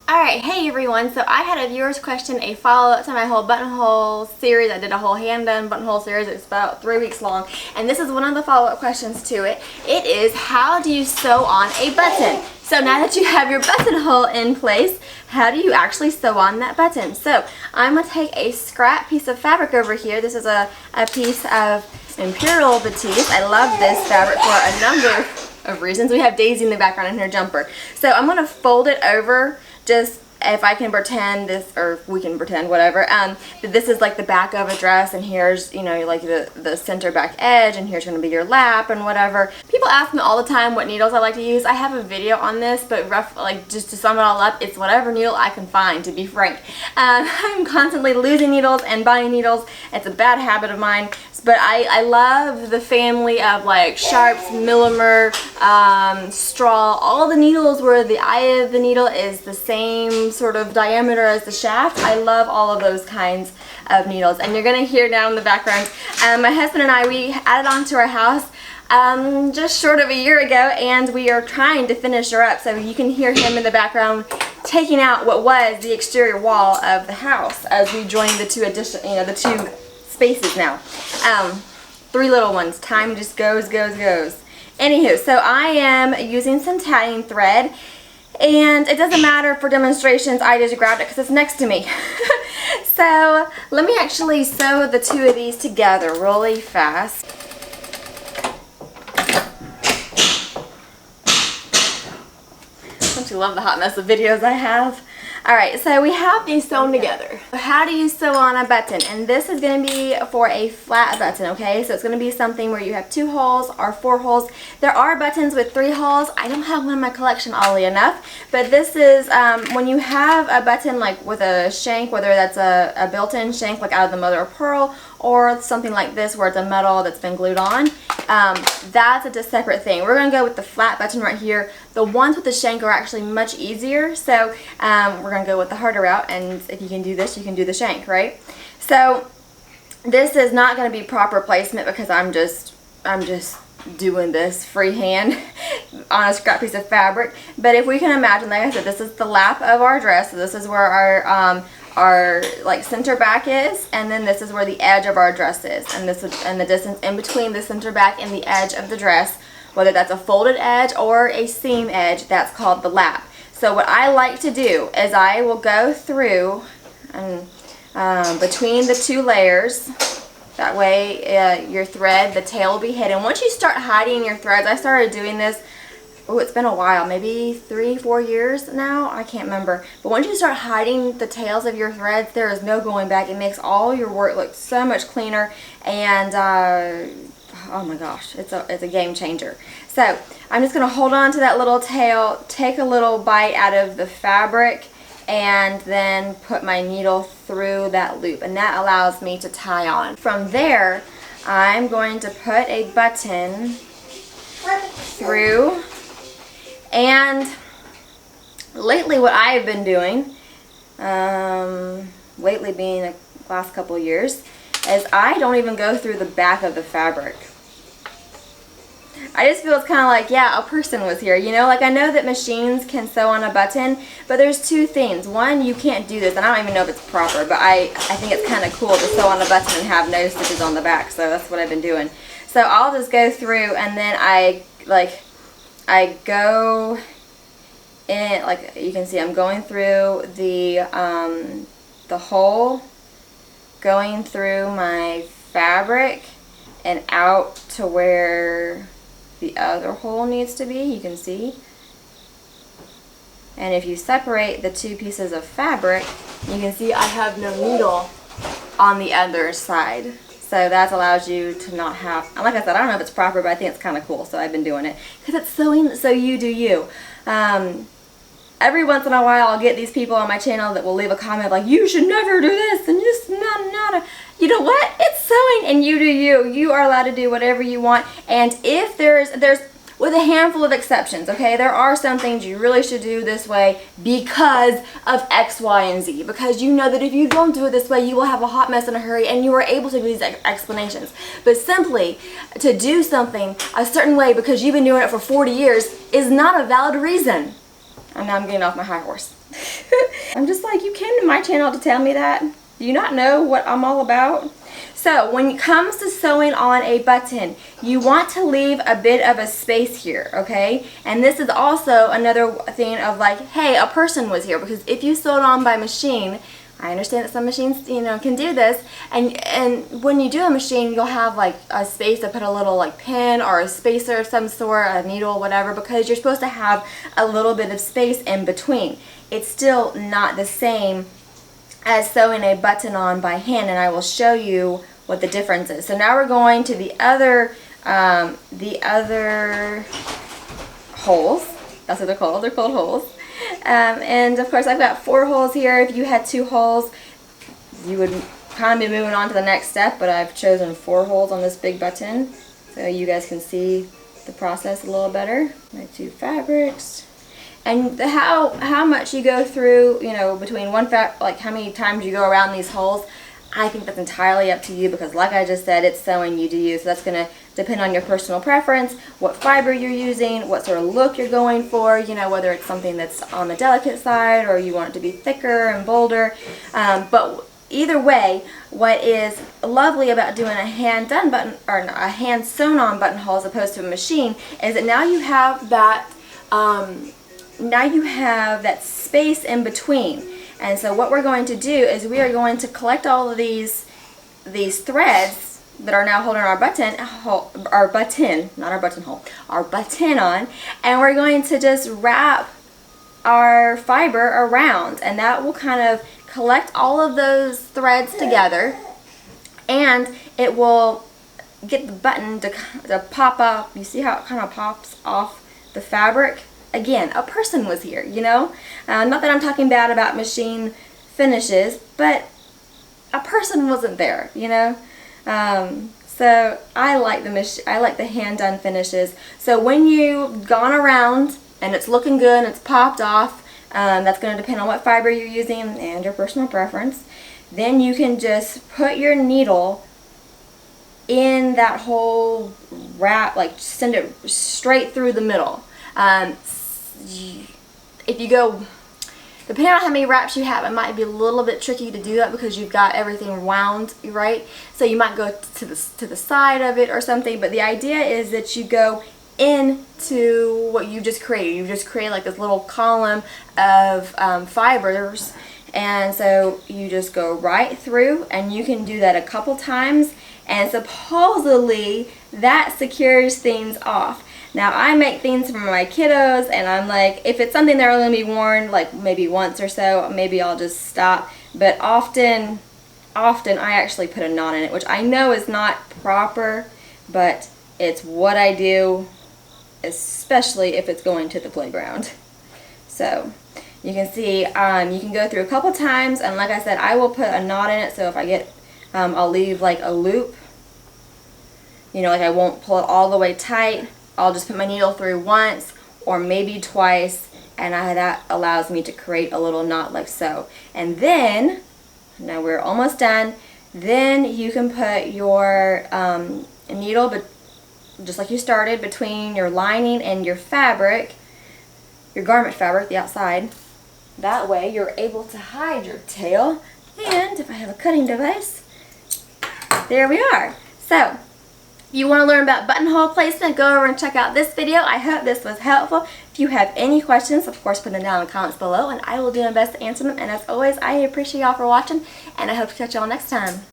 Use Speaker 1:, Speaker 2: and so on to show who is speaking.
Speaker 1: Alright, hey everyone, so I had a viewer's question, a follow-up to my whole buttonhole series. I did a whole hand-done buttonhole series. It's about 3 weeks long, and this is one of the follow-up questions to it. It is, how do you sew on a button? So now that you have your buttonhole in place, how do you actually sew on that button? So I'm going to take a scrap piece of fabric over here. This is a piece of Imperial Batiste. I love this fabric for a number of reasons. We have Daisy in the background in her jumper. So I'm going to fold it over, just if I can pretend this, or we can pretend, whatever, that this is like the back of a dress, and here's, you know, like the center back edge, and here's going to be your lap and whatever. People ask me all the time what needles I like to use. I have a video on this, but just to sum it all up, it's whatever needle I can find, to be frank. I'm constantly losing needles and buying needles. It's a bad habit of mine, but I love the family of like Sharps, Millimer, Straw, all the needles where the eye of the needle is the same sort of diameter as the shaft. I love all of those kinds of needles, and you're gonna hear down in the background, my husband and I, we added on to our house just short of a year ago, and we are trying to finish her up, so you can hear him in the background taking out what was the exterior wall of the house as we join the two the two spaces now. 3 little ones. Time just goes. Anywho, so I am using some tatting thread, and it doesn't matter for demonstrations, I just grabbed it because it's next to me. So let me actually sew the two of these together really fast. Don't you love the hot mess of videos I have? Alright, so we have these sewn together. How do you sew on a button? And this is going to be for a flat button, okay? So it's going to be something where you have 2 holes or 4 holes. There are buttons with 3 holes. I don't have one in my collection, oddly enough. But this is, when you have a button like with a shank, whether that's a built-in shank like out of the mother of pearl, or something like this where it's a metal that's been glued on, that's a separate thing. We're going to go with the flat button right here. The ones with the shank are actually much easier, so we're going to go with the harder route, and if you can do this, you can do the shank, right? So this is not going to be proper placement because I'm just doing this freehand on a scrap piece of fabric. But if we can imagine, like I said, this is the lap of our dress, so this is where our like center back is, and then this is where the edge of our dress is, and the distance in between the center back and the edge of the dress, whether that's a folded edge or a seam edge, that's called the lap. So what I like to do is I will go through and between the 2 layers. That way your thread, the tail will be hidden. Once you start hiding your threads, I started doing this, oh, it's been a while, maybe 3-4 years now, I can't remember. But once you start hiding the tails of your threads, there is no going back. It makes all your work look so much cleaner, and oh my gosh, it's a game changer. So I'm just going to hold on to that little tail, take a little bite out of the fabric, and then put my needle through that loop, and that allows me to tie on. From there, I'm going to put a button through, and lately what I have been doing, lately being the last couple of years, is I don't even go through the back of the fabric. I just feel it's kind of like, yeah, a person was here, you know? Like, I know that machines can sew on a button, but there's 2 things. One, you can't do this, and I don't even know if it's proper, but I think it's kind of cool to sew on a button and have no stitches on the back, so that's what I've been doing. So I'll just go through, and then I go in, like you can see, I'm going through the hole, going through my fabric, and out to where the other hole needs to be, you can see. And if you separate the 2 pieces of fabric, you can see I have no needle on the other side. So that allows you to not have, and like I said, I don't know if it's proper, but I think it's kind of cool, so I've been doing it. Because it's sewing, so you do you. Every once in a while I'll get these people on my channel that will leave a comment like, you should never do this, and just not. You know what? It's sewing, and you do you. You are allowed to do whatever you want, and if there's with a handful of exceptions, okay? There are some things you really should do this way because of X, Y, and Z. Because you know that if you don't do it this way, you will have a hot mess in a hurry, and you are able to give these explanations. But simply to do something a certain way because you've been doing it for 40 years is not a valid reason. And now I'm getting off my high horse. I'm just like, you came to my channel to tell me that? Do you not know what I'm all about? So when it comes to sewing on a button, you want to leave a bit of a space here, okay? And this is also another thing of like, hey, a person was here, because if you sew it on by machine, I understand that some machines, you know, can do this, and when you do a machine, you'll have like a space to put a little like pin or a spacer of some sort, a needle, whatever, because you're supposed to have a little bit of space in between. It's still not the same as sewing a button on by hand, and I will show you what the difference is. So now we're going to the other holes. That's what they're called. They're called holes. And of course I've got 4 holes here. If you had 2 holes, you would kind of be moving on to the next step, but I've chosen 4 holes on this big button so you guys can see the process a little better. My 2 fabrics. And how much you go through, you know, between like how many times you go around these holes, I think that's entirely up to you, because like I just said, it's sewing you to you. So that's going to depend on your personal preference, what fiber you're using, what sort of look you're going for, you know, whether it's something that's on the delicate side or you want it to be thicker and bolder. But either way, what is lovely about doing a hand done button, or a hand sewn on buttonhole as opposed to a machine, is that now you have that space in between. And so what we're going to do is we are going to collect all of these threads that are now holding our button on, and we're going to just wrap our fiber around, and that will kind of collect all of those threads together, and it will get the button to pop up. You see how it kind of pops off the fabric? Again, a person was here, you know? Not that I'm talking bad about machine finishes, but a person wasn't there, you know? So I like the hand done finishes. So when you've gone around and it's looking good and it's popped off, that's going to depend on what fiber you're using and your personal preference. Then you can just put your needle in that whole wrap, like send it straight through the middle. If you go, depending on how many wraps you have, it might be a little bit tricky to do that because you've got everything wound, right? So you might go to the side of it or something, but the idea is that you go into what you just created. You just create like this little column of fibers, and so you just go right through, and you can do that a couple times, and supposedly that secures things off. Now I make things for my kiddos, and I'm like, if it's something they're going to be worn like maybe once or so, maybe I'll just stop. But often I actually put a knot in it, which I know is not proper, but it's what I do, especially if it's going to the playground. So you can see, you can go through a couple times, and like I said, I will put a knot in it, so if I get, I'll leave like a loop, you know, like I won't pull it all the way tight. I'll just put my needle through once or maybe twice, and that allows me to create a little knot like so. And then, now we're almost done, then you can put your needle, but just like you started, between your lining and your fabric, your garment fabric, the outside. That way you're able to hide your tail, and if I have a cutting device, there we are. So if you want to learn about buttonhole placement, go over and check out this video. I hope this was helpful. If you have any questions, of course, put them down in the comments below, and I will do my best to answer them. And as always, I appreciate y'all for watching, and I hope to catch y'all next time.